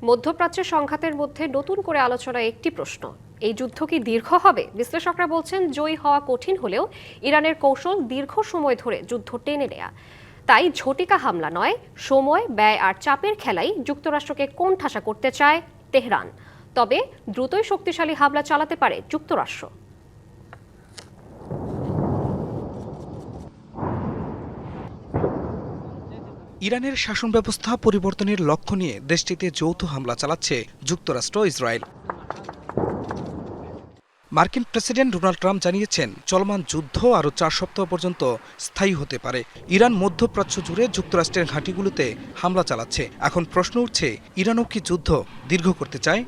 মধ্যপ্রাচ্যের সংঘাতের মধ্যে নতুন করে আলোচনায় একটি প্রশ্ন, এই যুদ্ধ কি দীর্ঘ হবে? বিশ্লেষকরা বলছেন জয়ী হওয়া কঠিন হলেও ইরানের কৌশল দীর্ঘ সময় ধরে যুদ্ধ টেনে নেয়া। তাই ঝটিকা হামলা নয়, সময়, ব্যয় আর চাপের খেলাই যুক্তরাষ্ট্রকে কোণঠাসা করতে চায় তেহরান। তবে দ্রুতই শক্তিশালী হামলা চালাতে পারে যুক্তরাষ্ট্র। ইরানের শাসন ব্যবস্থা পরিবর্তনের লক্ষ্য নিয়ে দেশটিতে যৌথ হামলা চালাচ্ছে যুক্তরাষ্ট্র ইসরায়েল। মার্কিন প্রেসিডেন্ট ডোনাল্ড ট্রাম্প জানিয়েছেন চলমান যুদ্ধ আরও 4 সপ্তাহ পর্যন্ত স্থায়ী হতে পারে। ইরান মধ্যপ্রাচ্য জুড়ে যুক্তরাষ্ট্রের ঘাঁটিগুলোতে হামলা চালাচ্ছে। এখন প্রশ্ন উঠছে, ইরানও কি যুদ্ধ দীর্ঘ করতে চায়?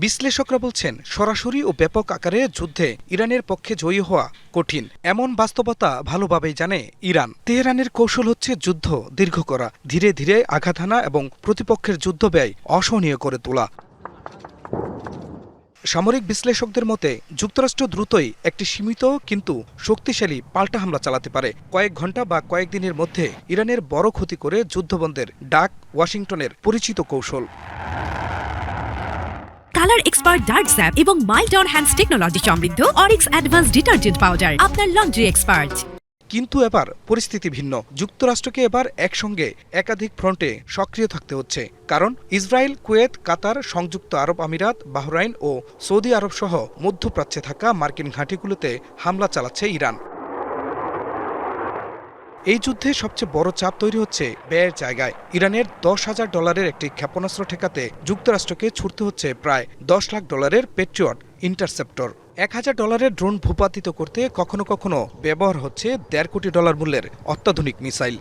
বিশ্লেষকরা বলছেন সরাসরি ও ব্যাপক আকারে যুদ্ধে ইরানের পক্ষে জয়ী হওয়া কঠিন, এমন বাস্তবতা ভালোভাবেই জানে ইরান। তেহরানের কৌশল হচ্ছে যুদ্ধ দীর্ঘ করা, ধীরে ধীরে আঘাত হানা এবং প্রতিপক্ষের যুদ্ধ ব্যয় অসহনীয় করে তোলা। সামরিক বিশ্লেষকদের মতে যুক্তরাষ্ট্র দ্রুতই একটি সীমিত কিন্তু শক্তিশালী পাল্টা হামলা চালাতে পারে। কয়েক ঘন্টা বা কয়েকদিনের মধ্যে ইরানের বড় ক্ষতি করে যুদ্ধবন্ধের ডাক ওয়াশিংটনের পরিচিত কৌশল। কালার এক্সপার্ট ডার্ক স্যাপ এবং মাইল্ড অন হ্যান্ডস টেকনোলজি সমৃদ্ধ অরিক্স অ্যাডভান্স ডিটারজেন্ট পাউডার আপনার লন্ড্রি এক্সপার্ট। কিন্তু এবার পরিস্থিতি ভিন্ন। যুক্তরাষ্ট্রকে এবার একসঙ্গে একাধিক ফ্রন্টে সক্রিয় থাকতে হচ্ছে। কারণ ইসরায়েল, কুয়েত, কাতার, সংযুক্ত আরব আমিরাত, বাহরাইন ও সৌদি আরব সহ মধ্যপ্রাচ্যে থাকা মার্কিন ঘাঁটিগুলোতে হামলা চালাচ্ছে ইরান। এই যুদ্ধে সবচেয়ে বড় চাপ তৈরি হচ্ছে ব্যয়ের জায়গায়। ইরানের $10,000 একটি ক্ষেপণাস্ত্র ঠেকাতে যুক্তরাষ্ট্রকে ছুটতে হচ্ছে প্রায় $10 লাখ পেট্রিয়ট ইন্টারসেপ্টর। $1,000 ড্রোন ভূপাতিত করতে কখনো কখনো ব্যবহার হচ্ছে $1.5 কোটি ডলার অত্যাধুনিক মিসাইল।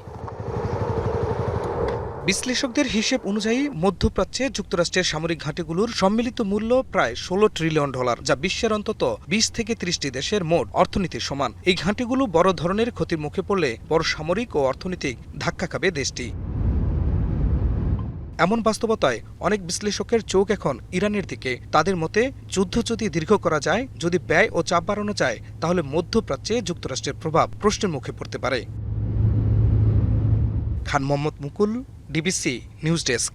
বিশ্লেষকদের হিসেব অনুযায়ী মধ্যপ্রাচ্যে যুক্তরাষ্ট্রের সামরিক ঘাঁটিগুলোর সম্মিলিত মূল্য প্রায় $16 ট্রিলিয়ন, যা বিশ্বের অন্তত 20 থেকে 30টি দেশের মোট অর্থনীতির সমান। এই ঘাঁটিগুলো বড় ধরনের ক্ষতির মুখে পড়লে বড় সামরিক ও অর্থনৈতিক ধাক্কা খাবে দেশটি। এমন বাস্তবতায় অনেক বিশ্লেষকের চোখ এখন ইরানের দিকে। তাদের মতে যুদ্ধ যদি দীর্ঘ করা যায়, যদি ব্যয় ও চাপ বাড়ানো যায়, তাহলে মধ্যপ্রাচ্যে যুক্তরাষ্ট্রের প্রভাব প্রশ্নের মুখে পড়তে পারে। খান মোহাম্মদ মুকুল, ডিবিসি নিউজ ডেস্ক।